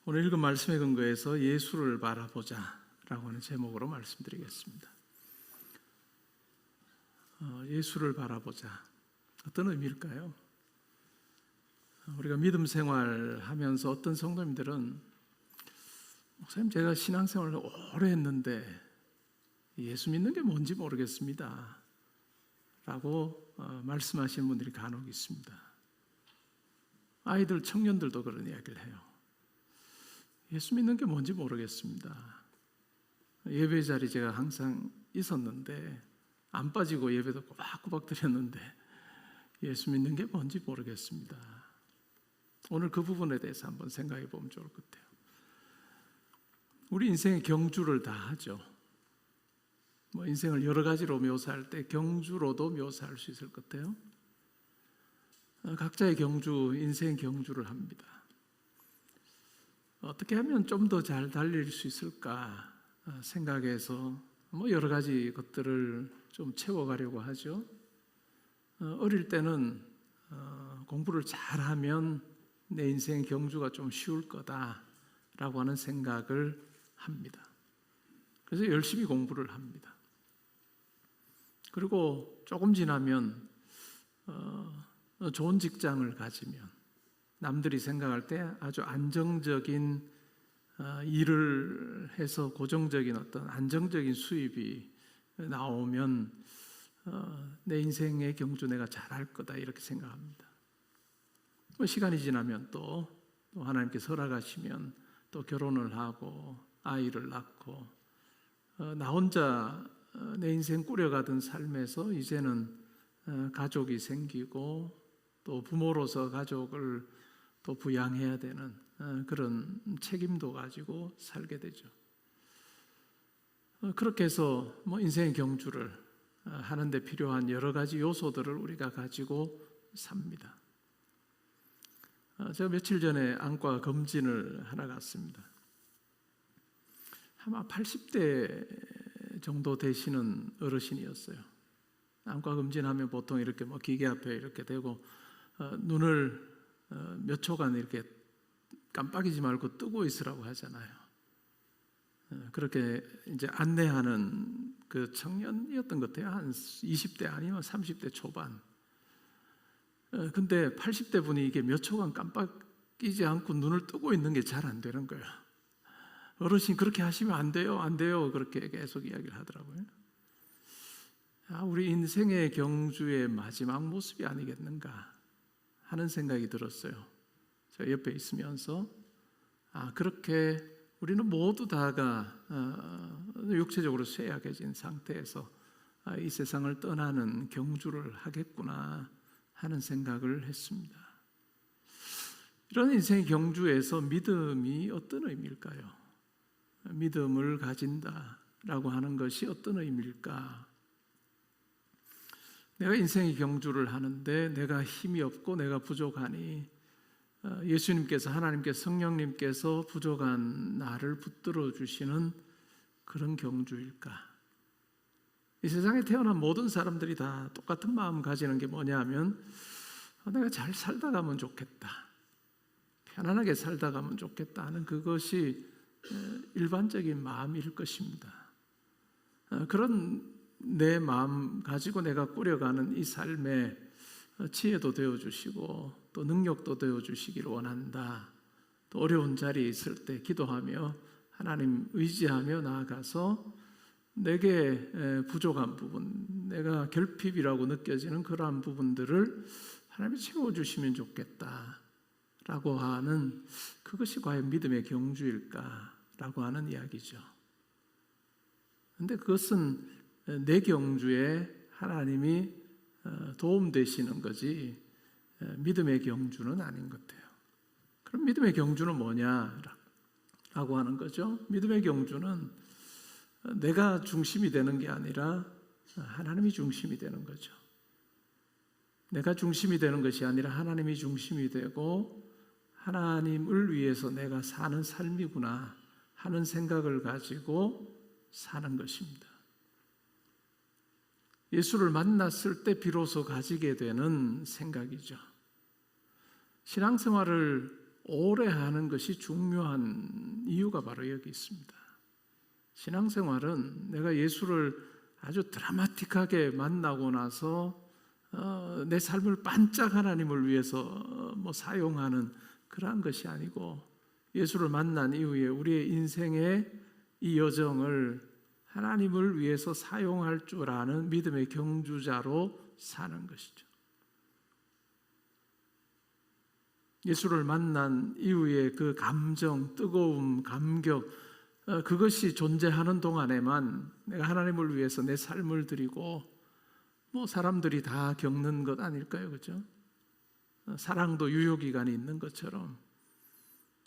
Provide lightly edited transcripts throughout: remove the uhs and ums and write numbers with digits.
오늘 읽은 말씀의 근거에서 예수를 바라보자 라고 하는 제목으로 말씀드리겠습니다. 예수를 바라보자. 어떤 의미일까요? 우리가 믿음 생활하면서 어떤 성도님들은 목사님, 제가 신앙생활을 오래 했는데 예수 믿는 게 뭔지 모르겠습니다 라고 말씀하시는 분들이 간혹 있습니다. 아이들, 청년들도 그런 이야기를 해요. 예수 믿는 게 뭔지 모르겠습니다. 예배 자리 제가 항상 있었는데 안 빠지고 예배도 꼬박꼬박 드렸는데 예수 믿는 게 뭔지 모르겠습니다. 오늘 그 부분에 대해서 한번 생각해 보면 좋을 것 같아요. 우리 인생의 경주를 다 하죠. 인생을 여러 가지로 묘사할 때 경주로도 묘사할 수 있을 것 같아요. 각자의 경주, 인생 경주를 합니다. 어떻게 하면 좀 더 잘 달릴 수 있을까 생각해서 여러 가지 것들을 좀 채워가려고 하죠. 어릴 때는 공부를 잘하면 내 인생 경주가 좀 쉬울 거다라고 하는 생각을 합니다. 그래서 열심히 공부를 합니다. 그리고 조금 지나면 좋은 직장을 가지면 남들이 생각할 때 아주 안정적인 일을 해서 고정적인 어떤 안정적인 수입이 나오면 내 인생의 경주 내가 잘할 거다 이렇게 생각합니다. 시간이 지나면 또 하나님께서 허락하시면 또 결혼을 하고 아이를 낳고 나 혼자 내 인생 꾸려가던 삶에서 이제는 가족이 생기고 또 부모로서 가족을 또 부양해야 되는 그런 책임도 가지고 살게 되죠. 그렇게 해서 인생의 경주를 하는 데 필요한 여러 가지 요소들을 우리가 가지고 삽니다. 제가 며칠 전에 안과 검진을 하러 갔습니다. 아마 80대 정도 되시는 어르신이었어요. 안과 검진하면 보통 이렇게 기계 앞에 이렇게 대고 눈을 몇 초간 이렇게 깜빡이지 말고 뜨고 있으라고 하잖아요. 그렇게 이제 안내하는 그 청년이었던 것 같아요. 한 20대 아니면 30대 초반. 근데 80대 분이 이게 몇 초간 깜빡이지 않고 눈을 뜨고 있는 게 잘 안 되는 거예요. 어르신 그렇게 하시면 안 돼요, 안 돼요. 그렇게 계속 이야기를 하더라고요. 우리 인생의 경주의 마지막 모습이 아니겠는가 하는 생각이 들었어요. 저 옆에 있으면서 그렇게 우리는 모두 다가 육체적으로 쇠약해진 상태에서 이 세상을 떠나는 경주를 하겠구나 하는 생각을 했습니다. 이런 인생의 경주에서 믿음이 어떤 의미일까요? 믿음을 가진다라고 하는 것이 어떤 의미일까? 내가 인생의 경주를 하는데 내가 힘이 없고 내가 부족하니 예수님께서, 하나님께서, 성령님께서 부족한 나를 붙들어 주시는 그런 경주일까? 이 세상에 태어난 모든 사람들이 다 똑같은 마음 가지는 게 뭐냐 하면 내가 잘 살다 가면 좋겠다, 편안하게 살다 가면 좋겠다 하는 그것이 일반적인 마음일 것입니다. 그런 내 마음 가지고 내가 꾸려가는 이 삶에 지혜도 되어주시고 또 능력도 되어주시기를 원한다. 또 어려운 자리에 있을 때 기도하며 하나님 의지하며 나아가서 내게 부족한 부분, 내가 결핍이라고 느껴지는 그러한 부분들을 하나님이 채워주시면 좋겠다라고 하는 그것이 과연 믿음의 경주일까라고 하는 이야기죠. 그런데 그것은 내 경주에 하나님이 도움 되시는 거지 믿음의 경주는 아닌 것 같아요. 그럼 믿음의 경주는 뭐냐라고 하는 거죠. 믿음의 경주는 내가 중심이 되는 게 아니라 하나님이 중심이 되는 거죠. 내가 중심이 되는 것이 아니라 하나님이 중심이 되고 하나님을 위해서 내가 사는 삶이구나 하는 생각을 가지고 사는 것입니다. 예수를 만났을 때 비로소 가지게 되는 생각이죠. 신앙생활을 오래 하는 것이 중요한 이유가 바로 여기 있습니다. 신앙생활은 내가 예수를 아주 드라마틱하게 만나고 나서 내 삶을 반짝 하나님을 위해서 사용하는 그러한 것이 아니고, 예수를 만난 이후에 우리의 인생의 이 여정을 하나님을 위해서 사용할 줄 아는 믿음의 경주자로 사는 것이죠. 예수를 만난 이후에 그 감정, 뜨거움, 감격, 그것이 존재하는 동안에만 내가 하나님을 위해서 내 삶을 드리고, 사람들이 다 겪는 것 아닐까요? 그렇죠? 사랑도 유효기간이 있는 것처럼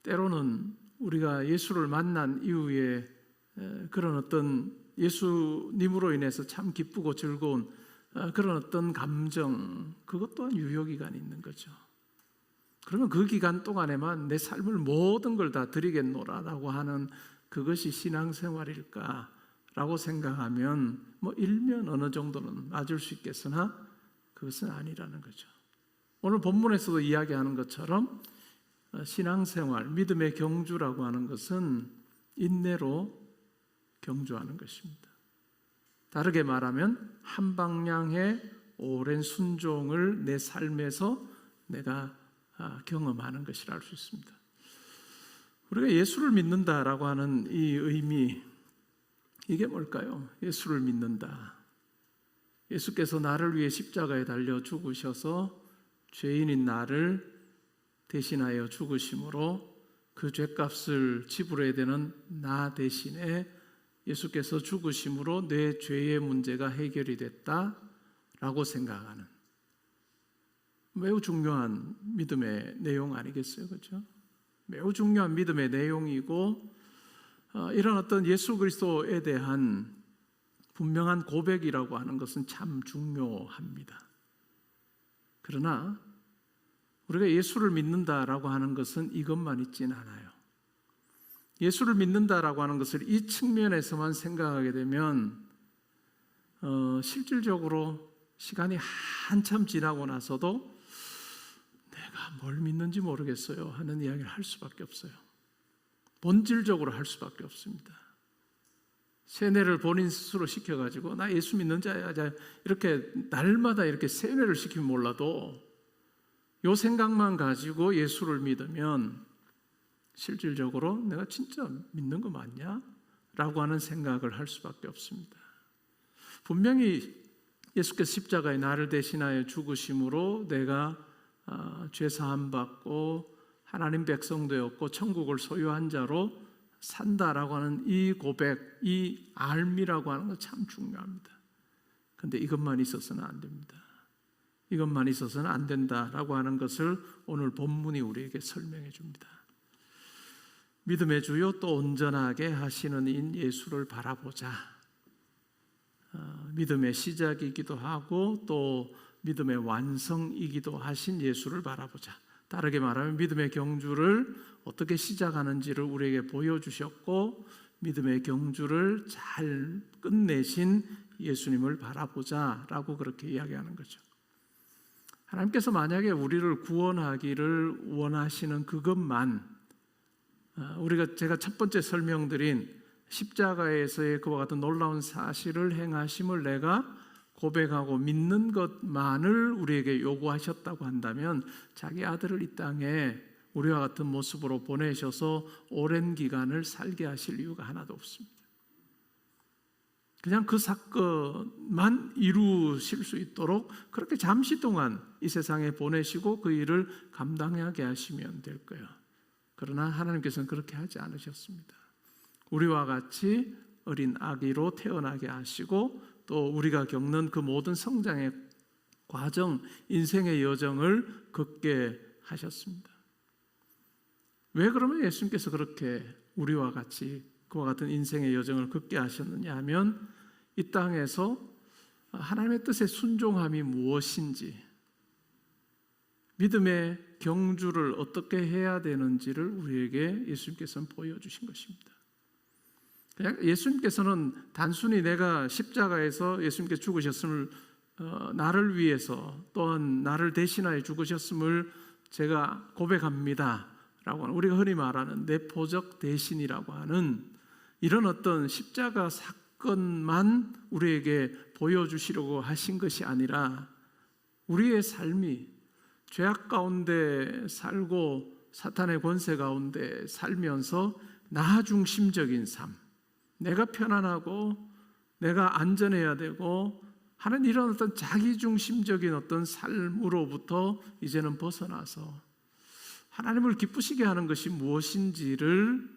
때로는 우리가 예수를 만난 이후에 그런 어떤 예수님으로 인해서 참 기쁘고 즐거운 그런 어떤 감정, 그것 또한 유효기간이 있는 거죠. 그러면 그 기간 동안에만 내 삶을 모든 걸 다 드리겠노라라고 하는 그것이 신앙생활일까라고 생각하면 일면 어느 정도는 맞을 수 있겠으나 그것은 아니라는 거죠. 오늘 본문에서도 이야기하는 것처럼 신앙생활, 믿음의 경주라고 하는 것은 인내로 경주하는 것입니다. 다르게 말하면 한 방향의 오랜 순종을 내 삶에서 내가 경험하는 것이라 할 수 있습니다. 우리가 예수를 믿는다라고 하는 이 의미, 이게 뭘까요? 예수를 믿는다. 예수께서 나를 위해 십자가에 달려 죽으셔서 죄인인 나를 대신하여 죽으심으로 그 죄값을 지불해야 되는 나 대신에 예수께서 죽으심으로 내 죄의 문제가 해결이 됐다라고 생각하는 매우 중요한 믿음의 내용 아니겠어요? 그렇죠? 매우 중요한 믿음의 내용이고, 이런 어떤 예수 그리스도에 대한 분명한 고백이라고 하는 것은 참 중요합니다. 그러나 우리가 예수를 믿는다라고 하는 것은 이것만 있지는 않아요. 예수를 믿는다라고 하는 것을 이 측면에서만 생각하게 되면 실질적으로 시간이 한참 지나고 나서도 내가 뭘 믿는지 모르겠어요 하는 이야기를 할 수밖에 없어요. 본질적으로 할 수밖에 없습니다. 세뇌를 본인 스스로 시켜가지고 나 예수 믿는 자야 이렇게 날마다 이렇게 세뇌를 시키면 몰라도 요 생각만 가지고 예수를 믿으면 실질적으로 내가 진짜 믿는 거 맞냐? 라고 하는 생각을 할 수밖에 없습니다. 분명히 예수께서 십자가에 나를 대신하여 죽으심으로 내가 죄 사함 받고 하나님 백성 되었고 천국을 소유한 자로 산다라고 하는 이 고백, 이 알미라고 하는 건 참 중요합니다. 그런데 이것만 있어서는 안 됩니다. 이것만 있어서는 안 된다라고 하는 것을 오늘 본문이 우리에게 설명해 줍니다. 믿음의 주요 또 온전하게 하시는 인 예수를 바라보자. 믿음의 시작이기도 하고 또 믿음의 완성이기도 하신 예수를 바라보자. 다르게 말하면 믿음의 경주를 어떻게 시작하는지를 우리에게 보여주셨고 믿음의 경주를 잘 끝내신 예수님을 바라보자라고 그렇게 이야기하는 거죠. 하나님께서 만약에 우리를 구원하기를 원하시는 그것만, 제가 첫 번째 설명드린 십자가에서의 그와 같은 놀라운 사실을 행하심을 내가 고백하고 믿는 것만을 우리에게 요구하셨다고 한다면 자기 아들을 이 땅에 우리와 같은 모습으로 보내셔서 오랜 기간을 살게 하실 이유가 하나도 없습니다. 그냥 그 사건만 이루실 수 있도록 그렇게 잠시 동안 이 세상에 보내시고 그 일을 감당하게 하시면 될 거예요. 그러나 하나님께서는 그렇게 하지 않으셨습니다. 우리와 같이 어린 아기로 태어나게 하시고 또 우리가 겪는 그 모든 성장의 과정, 인생의 여정을 걷게 하셨습니다. 왜 그러면 예수님께서 그렇게 우리와 같이 그와 같은 인생의 여정을 걷게 하셨느냐 하면 이 땅에서 하나님의 뜻에 순종함이 무엇인지, 믿음의 경주를 어떻게 해야 되는지를 우리에게 예수님께서는 보여주신 것입니다. 그냥 예수님께서는 단순히 내가 십자가에서 예수님께서 죽으셨음을 나를 위해서 또한 나를 대신하여 죽으셨음을 제가 고백합니다 하는, 우리가 흔히 말하는 내포적 대신이라고 하는 이런 어떤 십자가 사건만 우리에게 보여주시려고 하신 것이 아니라 우리의 삶이 죄악 가운데 살고 사탄의 권세 가운데 살면서 나 중심적인 삶, 내가 편안하고 내가 안전해야 되고 하는 이런 어떤 자기 중심적인 어떤 삶으로부터 이제는 벗어나서 하나님을 기쁘시게 하는 것이 무엇인지를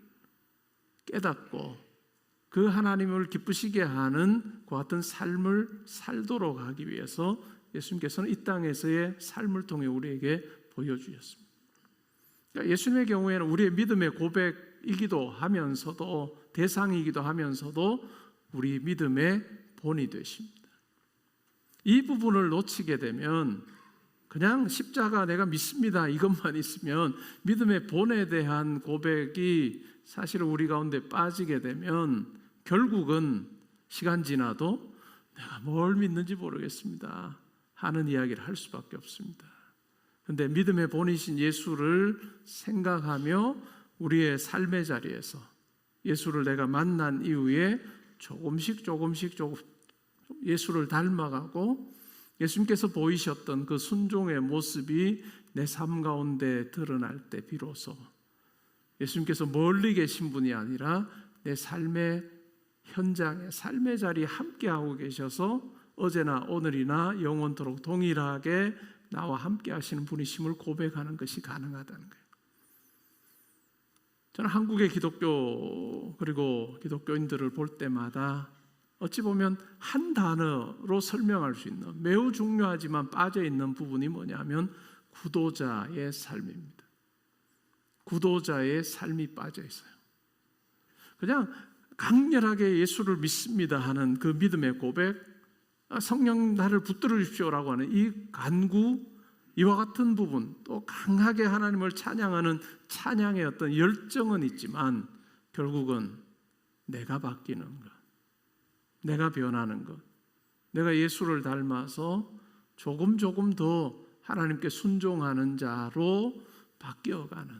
깨닫고 그 하나님을 기쁘시게 하는 그 같은 삶을 살도록 하기 위해서 예수님께서는 이 땅에서의 삶을 통해 우리에게 보여주셨습니다. 그러니까 예수님의 경우에는 우리의 믿음의 고백이기도 하면서도 대상이기도 하면서도 우리 믿음의 본이 되십니다. 이 부분을 놓치게 되면 그냥 십자가 내가 믿습니다 이것만 있으면 믿음의 본에 대한 고백이 사실 우리 가운데 빠지게 되면 결국은 시간 지나도 내가 뭘 믿는지 모르겠습니다 하는 이야기를 할 수밖에 없습니다. 그런데 믿음의 본이신 예수를 생각하며 우리의 삶의 자리에서 예수를 내가 만난 이후에 조금씩 예수를 닮아가고 예수님께서 보이셨던 그 순종의 모습이 내 삶 가운데 드러날 때 비로소 예수님께서 멀리 계신 분이 아니라 내 삶의 현장에 삶의 자리에 함께하고 계셔서 어제나 오늘이나 영원토록 동일하게 나와 함께 하시는 분이심을 고백하는 것이 가능하다는 거예요. 저는 한국의 기독교 그리고 기독교인들을 볼 때마다 어찌 보면 한 단어로 설명할 수 있는 매우 중요하지만 빠져있는 부분이 뭐냐면 구도자의 삶입니다. 구도자의 삶이 빠져 있어요. 그냥 강렬하게 예수를 믿습니다 하는 그 믿음의 고백, 성령 나를 붙들어 주십시오라고 하는 이 간구, 이와 같은 부분, 또 강하게 하나님을 찬양하는 찬양의 어떤 열정은 있지만 결국은 내가 바뀌는 것, 내가 변하는 것, 내가 예수를 닮아서 조금 더 하나님께 순종하는 자로 바뀌어가는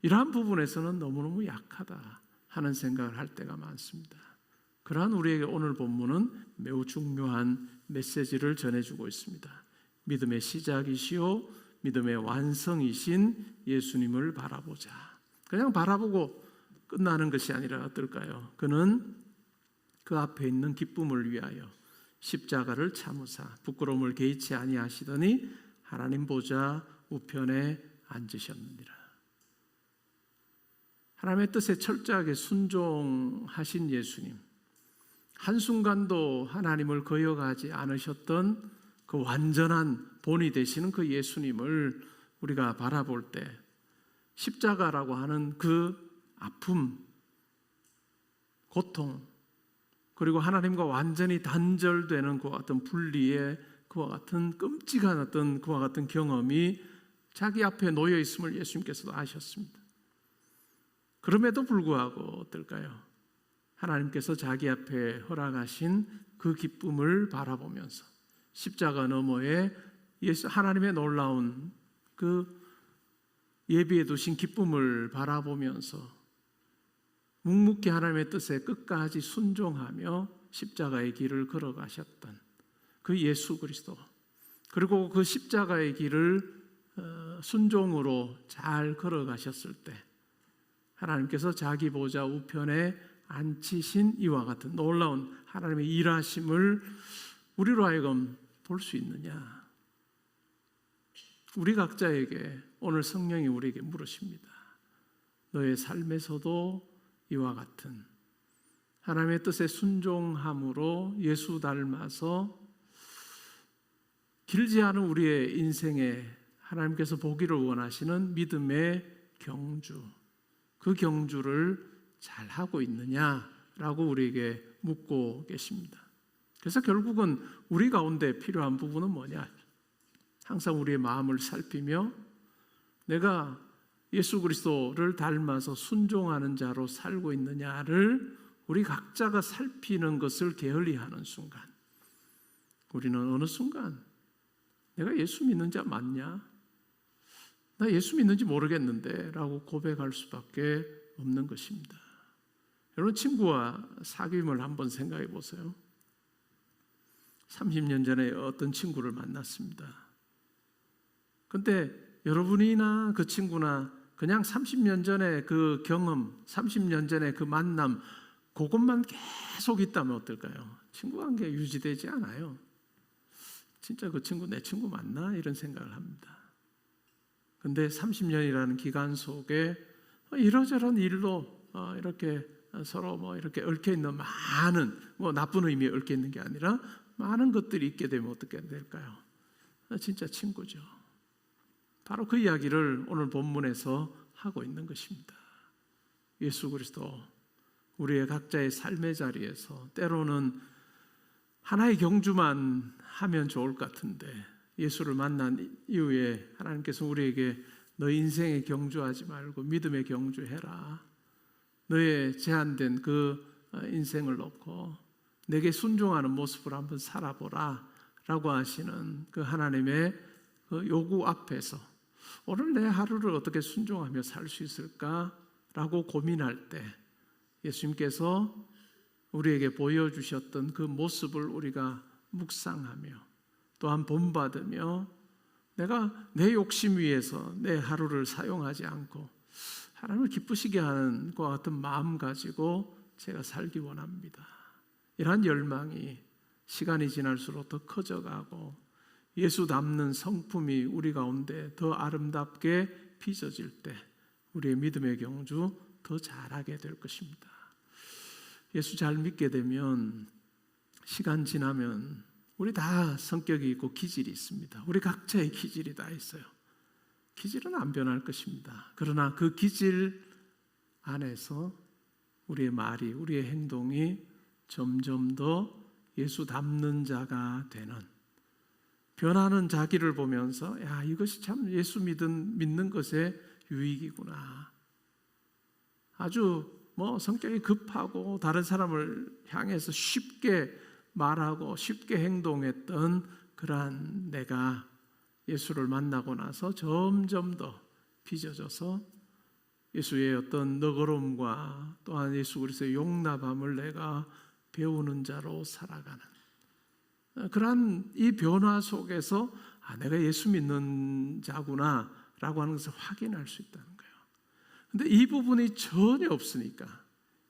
이러한 부분에서는 너무너무 약하다 하는 생각을 할 때가 많습니다. 그러한 우리에게 오늘 본문은 매우 중요한 메시지를 전해주고 있습니다. 믿음의 시작이시요 믿음의 완성이신 예수님을 바라보자. 그냥 바라보고 끝나는 것이 아니라 어떨까요? 그는 그 앞에 있는 기쁨을 위하여 십자가를 참으사 부끄러움을 개의치 아니하시더니 하나님 보좌 우편에 앉으셨느니라. 하나님의 뜻에 철저하게 순종하신 예수님, 한순간도 하나님을 거역하지 않으셨던 그 완전한 본이 되시는 그 예수님을 우리가 바라볼 때 십자가라고 하는 그 아픔, 고통, 그리고 하나님과 완전히 단절되는 그와 같은 분리의 그와 같은 끔찍한 어떤 그와 같은 경험이 자기 앞에 놓여 있음을 예수님께서도 아셨습니다. 그럼에도 불구하고 어떨까요? 하나님께서 자기 앞에 허락하신 그 기쁨을 바라보면서 십자가 너머에 하나님의 놀라운 그 예비해 두신 기쁨을 바라보면서 묵묵히 하나님의 뜻에 끝까지 순종하며 십자가의 길을 걸어가셨던 그 예수 그리스도, 그리고 그 십자가의 길을 순종으로 잘 걸어가셨을 때 하나님께서 자기 보좌 우편에 앉히신 이와 같은 놀라운 하나님의 일하심을 우리로 하여금 볼 수 있느냐? 우리 각자에게 오늘 성령이 우리에게 물으십니다. 너의 삶에서도 이와 같은 하나님의 뜻에 순종함으로 예수 닮아서 길지 않은 우리의 인생에 하나님께서 보기를 원하시는 믿음의 경주, 그 경주를 잘 하고 있느냐라고 우리에게 묻고 계십니다. 그래서 결국은 우리 가운데 필요한 부분은 뭐냐? 항상 우리의 마음을 살피며 내가 예수 그리스도를 닮아서 순종하는 자로 살고 있느냐를 우리 각자가 살피는 것을 게을리하는 순간, 우리는 어느 순간 내가 예수 믿는 자 맞냐? 나 예수 믿는지 모르겠는데 라고 고백할 수밖에 없는 것입니다. 여러분, 친구와 사귐을 한번 생각해 보세요. 30년 전에 어떤 친구를 만났습니다. 근데 여러분이나 그 친구나 그냥 30년 전에 그 경험, 30년 전에 그 만남, 그것만 계속 있다면 어떨까요? 친구 관계 유지되지 않아요. 진짜 그 친구 내 친구 맞나? 이런 생각을 합니다. 근데 30년이라는 기간 속에 이러저런 일로 이렇게 서로 이렇게 얽혀 있는 많은, 나쁜 의미에 얽혀 있는 게 아니라 많은 것들이 있게 되면 어떻게 될까요? 진짜 친구죠. 바로 그 이야기를 오늘 본문에서 하고 있는 것입니다. 예수 그리스도, 우리의 각자의 삶의 자리에서 때로는 하나의 경주만 하면 좋을 것 같은데, 예수를 만난 이후에 하나님께서 우리에게 너 인생의 경주하지 말고 믿음의 경주해라. 너의 제한된 그 인생을 놓고 내게 순종하는 모습을 한번 살아보라 라고 하시는 그 하나님의 그 요구 앞에서 오늘 내 하루를 어떻게 순종하며 살 수 있을까 라고 고민할 때 예수님께서 우리에게 보여주셨던 그 모습을 우리가 묵상하며 또한 본받으며 내가 내 욕심 위해서 내 하루를 사용하지 않고 하나님을 기쁘시게 하는 것 같은 마음 가지고 제가 살기 원합니다. 이러한 열망이 시간이 지날수록 더 커져가고 예수 닮는 성품이 우리 가운데 더 아름답게 빚어질 때 우리의 믿음의 경주 더 잘하게 될 것입니다. 예수 잘 믿게 되면 시간 지나면 우리 다 성격이 있고 기질이 있습니다. 우리 각자의 기질이 다 있어요. 기질은 안 변할 것입니다. 그러나 그 기질 안에서 우리의 말이, 우리의 행동이 점점 더 예수 닮는 자가 되는, 변하는 자기를 보면서 야, 이것이 참 예수 믿는 것의 유익이구나. 아주 성격이 급하고 다른 사람을 향해서 쉽게 말하고 쉽게 행동했던 그러한 내가 예수를 만나고 나서 점점 더 빚어져서 예수의 어떤 너그러움과 또한 예수 그리스도의 용납함을 내가 배우는 자로 살아가는 그러한 이 변화 속에서 내가 예수 믿는 자구나 라고 하는 것을 확인할 수 있다는 거예요. 근데 이 부분이 전혀 없으니까,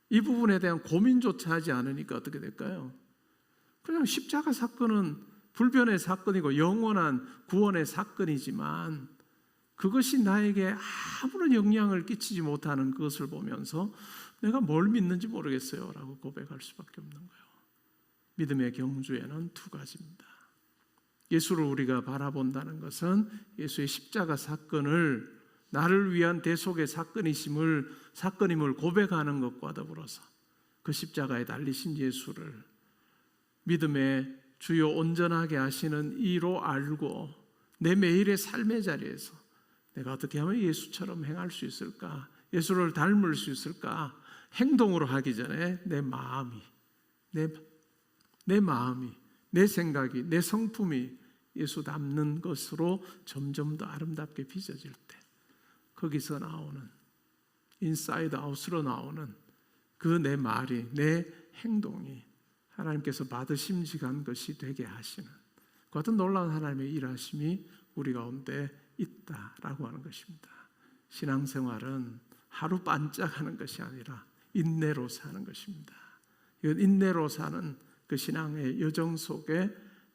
이 부분에 대한 고민조차 하지 않으니까 어떻게 될까요? 그냥 십자가 사건은 불변의 사건이고 영원한 구원의 사건이지만 그것이 나에게 아무런 영향을 끼치지 못하는 것을 보면서 내가 뭘 믿는지 모르겠어요 라고 고백할 수밖에 없는 거예요. 믿음의 경주에는 두 가지입니다. 예수를 우리가 바라본다는 것은 예수의 십자가 사건을 나를 위한 대속의 사건임을 고백하는 것과 더불어서 그 십자가에 달리신 예수를 믿음의 주요 온전하게 하시는 이로 알고 내 매일의 삶의 자리에서 내가 어떻게 하면 예수처럼 행할 수 있을까? 예수를 닮을 수 있을까? 행동으로 하기 전에 내 마음이, 내 생각이, 내 성품이 예수 닮는 것으로 점점 더 아름답게 빚어질 때 거기서 나오는 인사이드 아웃으로 나오는 그 내 말이, 내 행동이 하나님께서 받으심직한 것이 되게 하시는 그 같은 놀라운 하나님의 일하심이 우리 가운데 있다라고 하는 것입니다. 신앙생활은 하루 반짝하는 것이 아니라 인내로 사는 것입니다. 이건 인내로 사는 그 신앙의 여정 속에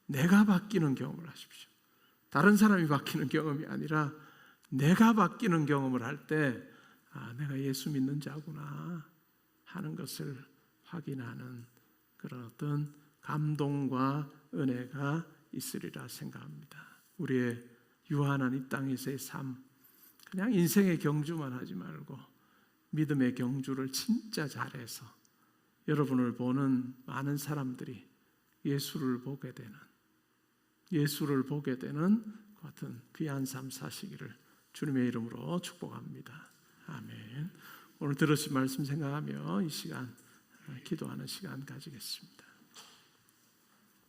내가 바뀌는 경험을 하십시오. 다른 사람이 바뀌는 경험이 아니라 내가 바뀌는 경험을 할 때 내가 예수 믿는 자구나 하는 것을 확인하는 그런 어떤 감동과 은혜가 있으리라 생각합니다. 우리의 유한한 이 땅에서의 삶, 그냥 인생의 경주만 하지 말고 믿음의 경주를 진짜 잘해서 여러분을 보는 많은 사람들이 예수를 보게 되는 그 같은 귀한 삶 사시기를 주님의 이름으로 축복합니다. 아멘. 오늘 들으신 말씀 생각하며 이 시간 기도하는 시간 가지겠습니다.